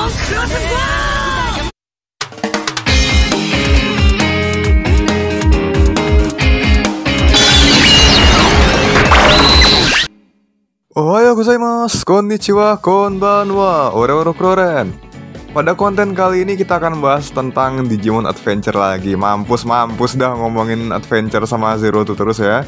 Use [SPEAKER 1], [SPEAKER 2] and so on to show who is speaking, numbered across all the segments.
[SPEAKER 1] Ohayo gozaimasu, konnichiwa, konbanwa, ore-ore kroren. Pada konten kali ini kita akan bahas tentang Digimon Adventure lagi. Mampus dah ngomongin Adventure sama Zero tuh terus ya.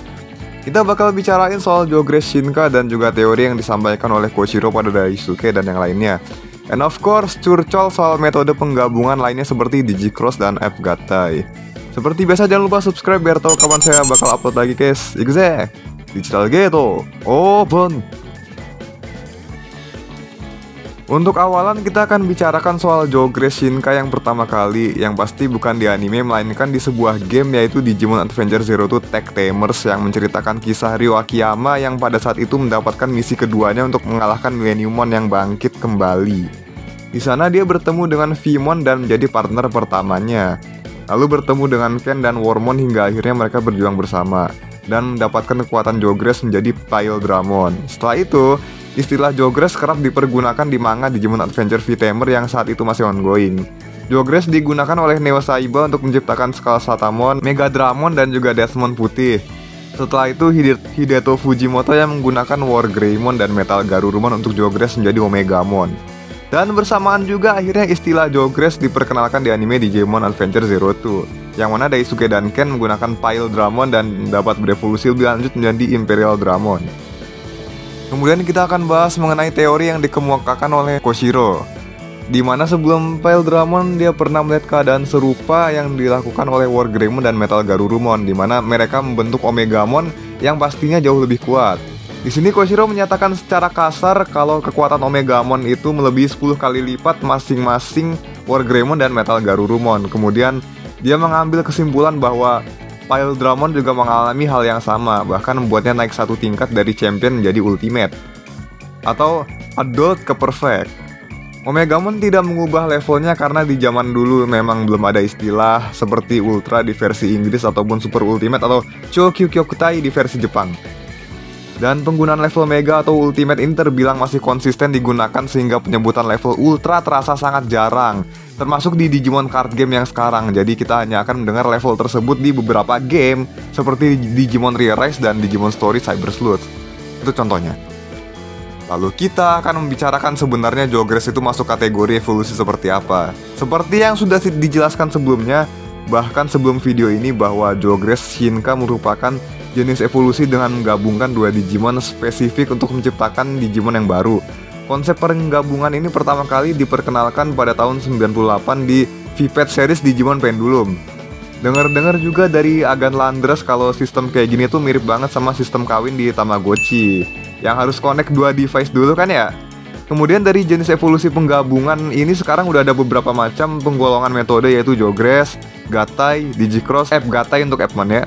[SPEAKER 1] Kita bakal bicarain soal Jogress Shinka dan juga teori yang disampaikan oleh Koshiro pada Daisuke dan yang lainnya. And of course, curcol soal metode penggabungan lainnya seperti Digicross dan F-Gatai. Seperti biasa jangan lupa subscribe biar tahu kapan saya bakal upload lagi guys. Ikze! Digital Geto open. Untuk awalan kita akan bicarakan soal Jogress Shinka yang pertama kali, yang pasti bukan di anime melainkan di sebuah game yaitu Digimon Adventure Zero 2 Tag Tamers yang menceritakan kisah Ryo Akiyama yang pada saat itu mendapatkan misi keduanya untuk mengalahkan Millenniummon yang bangkit kembali. Di sana dia bertemu dengan Vmon dan menjadi partner pertamanya. Lalu bertemu dengan Ken dan Wormmon hingga akhirnya mereka berjuang bersama dan mendapatkan kekuatan Jogress menjadi Pile Dramon. Setelah itu, istilah Jogress kerap dipergunakan di manga Digimon Adventure V-Tamer yang saat itu masih ongoing. Jogress digunakan oleh Neo Saiba untuk menciptakan Skull Satamon, Mega Dramon, dan juga Deathmon putih. Setelah itu, Hideto Fujimoto yang menggunakan War Greymon dan Metal Garurumon untuk Jogress menjadi Omegamon. Dan bersamaan juga akhirnya istilah Jogress diperkenalkan di anime Digimon Adventure Zero 2, yang mana Daisuke dan Ken menggunakan Pile Dramon dan dapat berevolusi lebih lanjut menjadi Imperial Dramon. Kemudian kita akan bahas mengenai teori yang dikemukakan oleh Koshiro, di mana sebelum Pile Dramon dia pernah melihat keadaan serupa yang dilakukan oleh War Greymon dan Metal Garurumon, di mana mereka membentuk Omegamon yang pastinya jauh lebih kuat. Di sini Koshiro menyatakan secara kasar kalau kekuatan Omegamon itu melebihi 10 kali lipat masing-masing War Greymon dan Metal Garurumon. Kemudian dia mengambil kesimpulan bahwa Pile Dramon juga mengalami hal yang sama, bahkan membuatnya naik satu tingkat dari champion menjadi ultimate atau adult ke perfect. Omegamon tidak mengubah levelnya karena di zaman dulu memang belum ada istilah seperti ultra di versi Inggris ataupun super ultimate atau Chokyukyokutai di versi Jepang. Dan penggunaan level Mega atau Ultimate ini terbilang masih konsisten digunakan sehingga penyebutan level Ultra terasa sangat jarang, termasuk di Digimon card game yang sekarang. Jadi kita hanya akan mendengar level tersebut di beberapa game seperti Digimon Re-Rise dan Digimon Story Cyber Sleuth. Itu contohnya. Lalu kita akan membicarakan sebenarnya Jogress itu masuk kategori evolusi seperti apa. Seperti yang sudah dijelaskan sebelumnya, bahkan sebelum video ini, bahwa Jogress Shinka merupakan jenis evolusi dengan menggabungkan dua Digimon spesifik untuk menciptakan Digimon yang baru. Konsep penggabungan ini pertama kali diperkenalkan pada tahun 98 di V-Pet series Digimon Pendulum. Dengar-dengar juga dari Agan Landres kalau sistem kayak gini tuh mirip banget sama sistem kawin di Tamagotchi, yang harus connect dua device dulu kan ya. Kemudian dari jenis evolusi penggabungan ini sekarang udah ada beberapa macam penggolongan metode, yaitu Jogress, Gatai, Digicross, F-Gatai untuk F-Mon ya.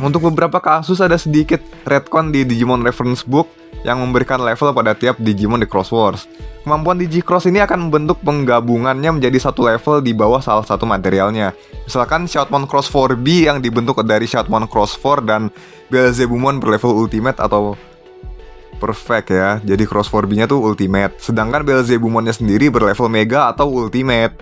[SPEAKER 1] Untuk beberapa kasus ada sedikit retcon di Digimon Reference Book yang memberikan level pada tiap Digimon di Cross Wars. Kemampuan Digicross ini akan membentuk penggabungannya menjadi satu level di bawah salah satu materialnya. Misalkan Shoutmon Cross 4B yang dibentuk dari Shoutmon Cross 4 dan Beelzebumon berlevel Ultimate atau Perfect ya. Jadi Cross 4B-nya tuh Ultimate, sedangkan Beelzebumonnya sendiri berlevel Mega atau Ultimate.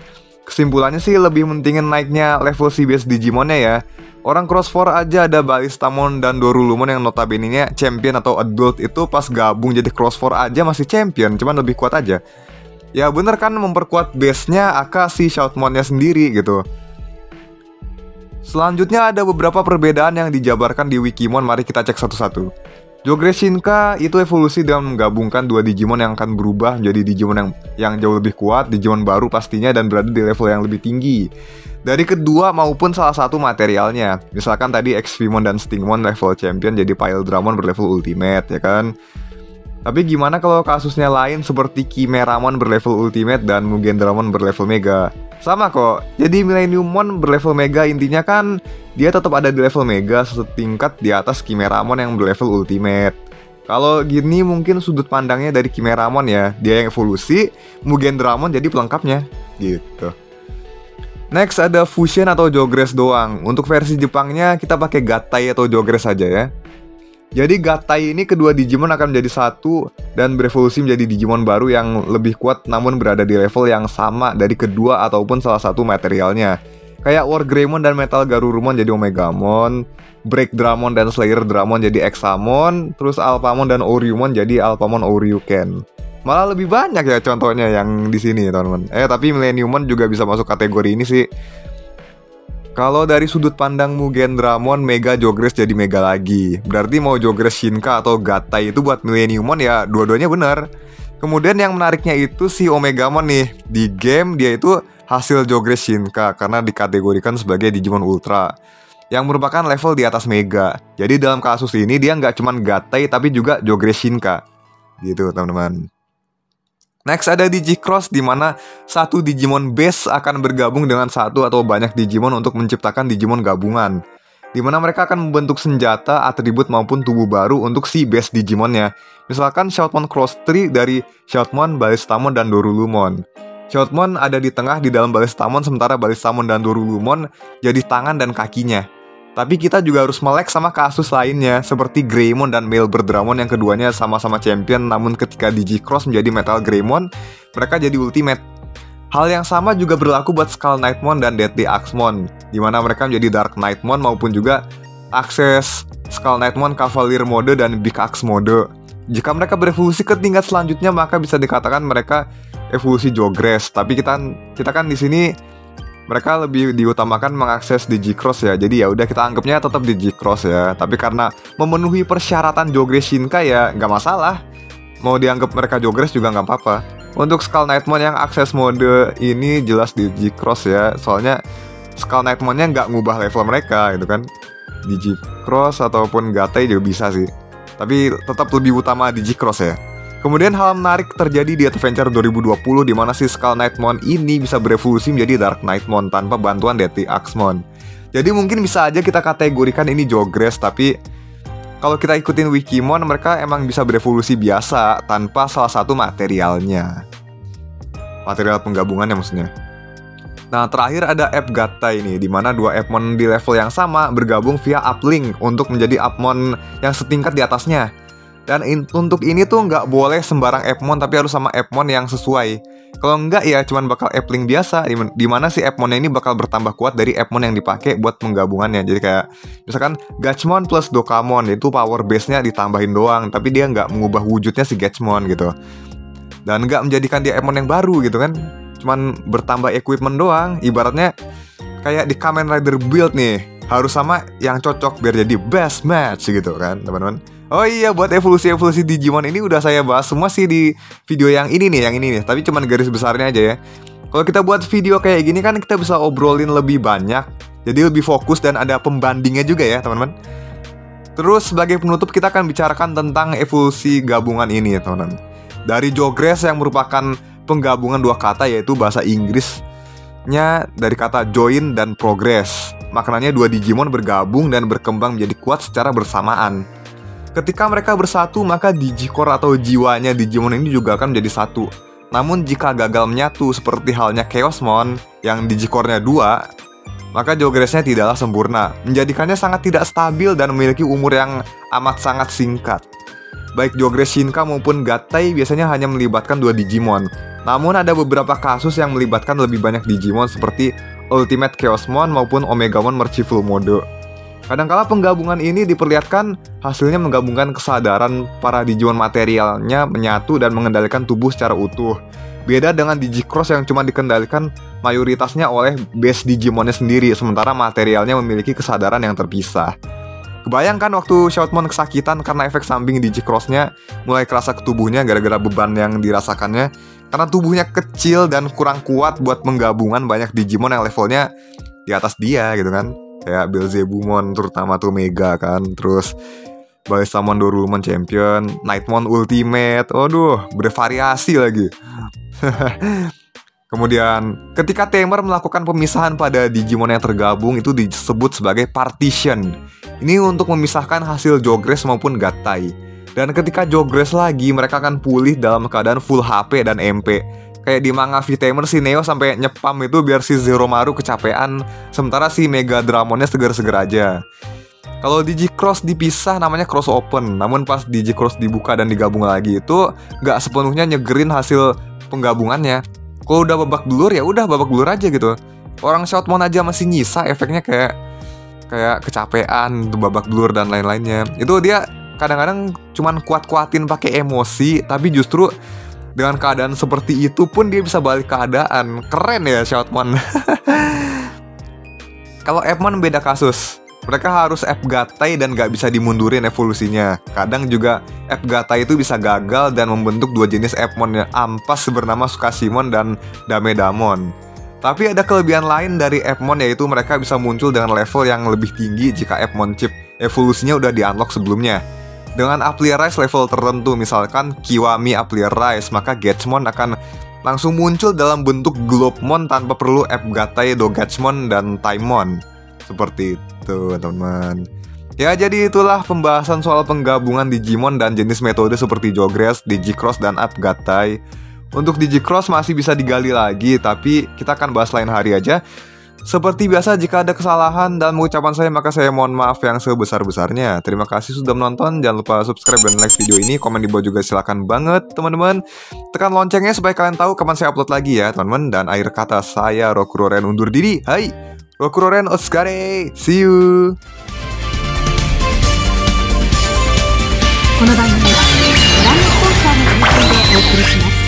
[SPEAKER 1] Kesimpulannya sih lebih mentingin naiknya level CBS Digimonnya ya. Orang Cross 4 aja ada Balistamon dan Dorulumon yang notabene-nya champion atau adult itu pas gabung jadi Cross 4 aja masih champion, cuman lebih kuat aja. Ya bener kan, memperkuat base-nya aka si Shoutmonnya sendiri gitu. Selanjutnya ada beberapa perbedaan yang dijabarkan di Wikimon, mari kita cek satu-satu. Jogress Shinka itu evolusi dengan menggabungkan dua Digimon yang akan berubah menjadi Digimon yang jauh lebih kuat, Digimon baru pastinya, dan berada di level yang lebih tinggi dari kedua maupun salah satu materialnya. Misalkan tadi X-Vmon dan Stingmon level champion jadi Pile Dramon berlevel ultimate ya kan. Tapi gimana kalau kasusnya lain seperti Chimeramon berlevel ultimate dan Mugen Dramon berlevel mega? Sama kok, jadi Millenniummon berlevel mega, intinya kan dia tetap ada di level mega setingkat di atas Chimeramon yang berlevel ultimate. Kalau gini mungkin sudut pandangnya dari Chimeramon ya, dia yang evolusi, Mugen Dramon jadi pelengkapnya gitu. Next ada Fusion atau Jogress doang. Untuk versi Jepangnya kita pakai Gatai atau Jogress saja ya. Jadi Gatai ini kedua Digimon akan menjadi satu dan berevolusi menjadi Digimon baru yang lebih kuat namun berada di level yang sama dari kedua ataupun salah satu materialnya. Kayak War Greymon dan Metal Garurumon jadi Omegamon, Break Dramon dan Slayer Dramon jadi Examon, terus Alphamon dan Oryumon jadi Alphamon Oryuken. Malah lebih banyak ya contohnya yang di sini, teman-teman. Tapi Millenniumon juga bisa masuk kategori ini sih. Kalau dari sudut pandang Mugen Dramon, Mega Jogress jadi Mega lagi. Berarti mau Jogress Shinka atau Gatai itu buat Millenniumon ya dua-duanya benar. Kemudian yang menariknya itu si Omegamon nih. Di game dia itu hasil Jogress Shinka karena dikategorikan sebagai Digimon Ultra yang merupakan level di atas Mega. Jadi dalam kasus ini dia nggak cuma Gatai tapi juga Jogress Shinka. Gitu teman-teman. Next ada Digicross, di mana satu Digimon base akan bergabung dengan satu atau banyak Digimon untuk menciptakan Digimon gabungan, di mana mereka akan membentuk senjata, atribut maupun tubuh baru untuk si base Digimonnya. Misalkan Shoutmon Cross Tree dari Shoutmon, Balistamon, dan Dorulumon. Shoutmon ada di tengah di dalam Balistamon, sementara Balistamon dan Dorulumon jadi tangan dan kakinya. Tapi kita juga harus melek sama kasus lainnya seperti Greymon dan Mailbird Dramon yang keduanya sama-sama champion, namun ketika Digicross menjadi Metal Greymon, mereka jadi Ultimate. Hal yang sama juga berlaku buat Skull Knightmon dan Deadly Axemon, di mana mereka menjadi Dark Knightmon maupun juga akses Skull Knightmon Cavalier mode dan Big Axe mode. Jika mereka berevolusi ke tingkat selanjutnya, maka bisa dikatakan mereka evolusi Jogress. Tapi kita kan di sini mereka lebih diutamakan mengakses Digicross ya. Jadi ya udah kita anggapnya tetap Digicross ya. Tapi karena memenuhi persyaratan Jogress Shinka ya nggak masalah. Mau dianggap mereka Jogress juga nggak apa-apa. Untuk Skull Knightmon yang akses mode ini jelas Digicross ya. Soalnya Skull Knightmonnya nggak ngubah level mereka gitu kan. Digicross ataupun Gatai juga bisa sih. Tapi tetap lebih utama Digicross ya. Kemudian hal menarik terjadi di Adventure 2020 di mana si Skull Knightmon ini bisa berevolusi menjadi Dark Knightmon tanpa bantuan Deadly Axemon. Jadi mungkin bisa aja kita kategorikan ini Jogress, tapi kalau kita ikutin Wikimon mereka emang bisa berevolusi biasa tanpa salah satu materialnya. Material penggabungannya maksudnya. Nah terakhir ada App Gatai ini, di mana dua Appmon di level yang sama bergabung via uplink untuk menjadi Appmon yang setingkat di atasnya. Dan untuk ini tuh nggak boleh sembarang Appmon, tapi harus sama Appmon yang sesuai. Kalau nggak ya cuman bakal Applink biasa, dimana si Appmonnya ini bakal bertambah kuat dari Appmon yang dipakai buat penggabungannya. Jadi kayak misalkan Gatchmon plus Dokamon, itu power base-nya ditambahin doang, tapi dia nggak mengubah wujudnya si Gatchmon gitu. Dan nggak menjadikan dia Appmon yang baru gitu kan, cuman bertambah equipment doang. Ibaratnya kayak di Kamen Rider build nih, harus sama yang cocok biar jadi best match gitu kan teman-teman. Oh iya, buat evolusi-evolusi Digimon ini udah saya bahas semua sih di video yang ini nih, tapi cuman garis besarnya aja ya. Kalau kita buat video kayak gini kan kita bisa obrolin lebih banyak, jadi lebih fokus dan ada pembandingnya juga ya teman-teman. Terus sebagai penutup kita akan bicarakan tentang evolusi gabungan ini ya teman-teman. Dari Jogress yang merupakan penggabungan dua kata, yaitu bahasa Inggrisnya dari kata join dan progress. Maknanya dua Digimon bergabung dan berkembang menjadi kuat secara bersamaan. Ketika mereka bersatu, maka Digicore atau jiwanya Digimon ini juga akan menjadi satu. Namun jika gagal menyatu seperti halnya Chaosmon yang Digicore-nya 2, maka Jogress-nya tidaklah sempurna, menjadikannya sangat tidak stabil dan memiliki umur yang amat sangat singkat. Baik Jogress Shinka maupun Gatai biasanya hanya melibatkan dua Digimon. Namun ada beberapa kasus yang melibatkan lebih banyak Digimon seperti Ultimate Chaosmon maupun Omegamon Merciful Mode. Kadangkala penggabungan ini diperlihatkan hasilnya menggabungkan kesadaran para Digimon materialnya menyatu dan mengendalikan tubuh secara utuh. Beda dengan Digicross yang cuma dikendalikan mayoritasnya oleh base Digimonnya sendiri, sementara materialnya memiliki kesadaran yang terpisah. Kebayangkan waktu Shoutmon kesakitan karena efek samping Digicross-nya mulai kerasa ke tubuhnya gara-gara beban yang dirasakannya, karena tubuhnya kecil dan kurang kuat buat penggabungan banyak Digimon yang levelnya di atas dia gitu kan. Kayak Belzebumon terutama tuh Mega kan. Terus Balistamon Dorulumon Champion, Knightmon Ultimate, waduh bervariasi lagi. Kemudian ketika Tamer melakukan pemisahan pada Digimon yang tergabung, itu disebut sebagai partition. Ini untuk memisahkan hasil Jogress maupun Gatai. Dan ketika Jogress lagi, mereka akan pulih dalam keadaan full HP dan MP. Kayak di manga V-Tamer si Neo sampai nyepam itu biar si Zeromaru kecapean, sementara si Mega Dramonnya seger-seger aja. Kalau Digicross dipisah namanya cross open, namun pas Digicross dibuka dan digabung lagi itu nggak sepenuhnya nyegerin hasil penggabungannya. Kalau udah babak belur ya udah babak belur aja gitu. Orang Shoutmon aja masih nyisa efeknya kayak kecapean, babak belur dan lain-lainnya. Itu dia kadang-kadang cuman kuat-kuatin pakai emosi, tapi justru dengan keadaan seperti itu pun dia bisa balik keadaan. Keren ya Shoutmon. Kalau Appmon beda kasus. Mereka harus App Gatai dan gak bisa dimundurin evolusinya. Kadang juga App Gatai itu bisa gagal dan membentuk dua jenis Appmon yang ampas bernama Sukasimon dan Damedamon. Tapi ada kelebihan lain dari Appmon, yaitu mereka bisa muncul dengan level yang lebih tinggi jika Appmon chip evolusinya udah di-unlock sebelumnya. Dengan Uplier Rise level tertentu, misalkan Kiwami Uplier Rise, maka Gachmon akan langsung muncul dalam bentuk Globemon tanpa perlu App Gatai, Dogachmon, dan Timemon. Seperti itu teman-teman. Ya jadi itulah pembahasan soal penggabungan Digimon dan jenis metode seperti Jogress, Digicross, dan App Gatai. Untuk Digicross masih bisa digali lagi, tapi kita akan bahas lain hari aja. Seperti biasa, jika ada kesalahan dan ucapan saya, maka saya mohon maaf yang sebesar-besarnya. Terima kasih sudah menonton, jangan lupa subscribe dan like video ini. Komen di bawah juga silakan banget teman-teman. Tekan loncengnya supaya kalian tahu kapan saya upload lagi ya teman-teman. Dan akhir kata, saya Rokuroren undur diri. Hai, Rokuroren Otsukare, see you.
[SPEAKER 2] この番組はご覧のスポンサーの提供でお送りします。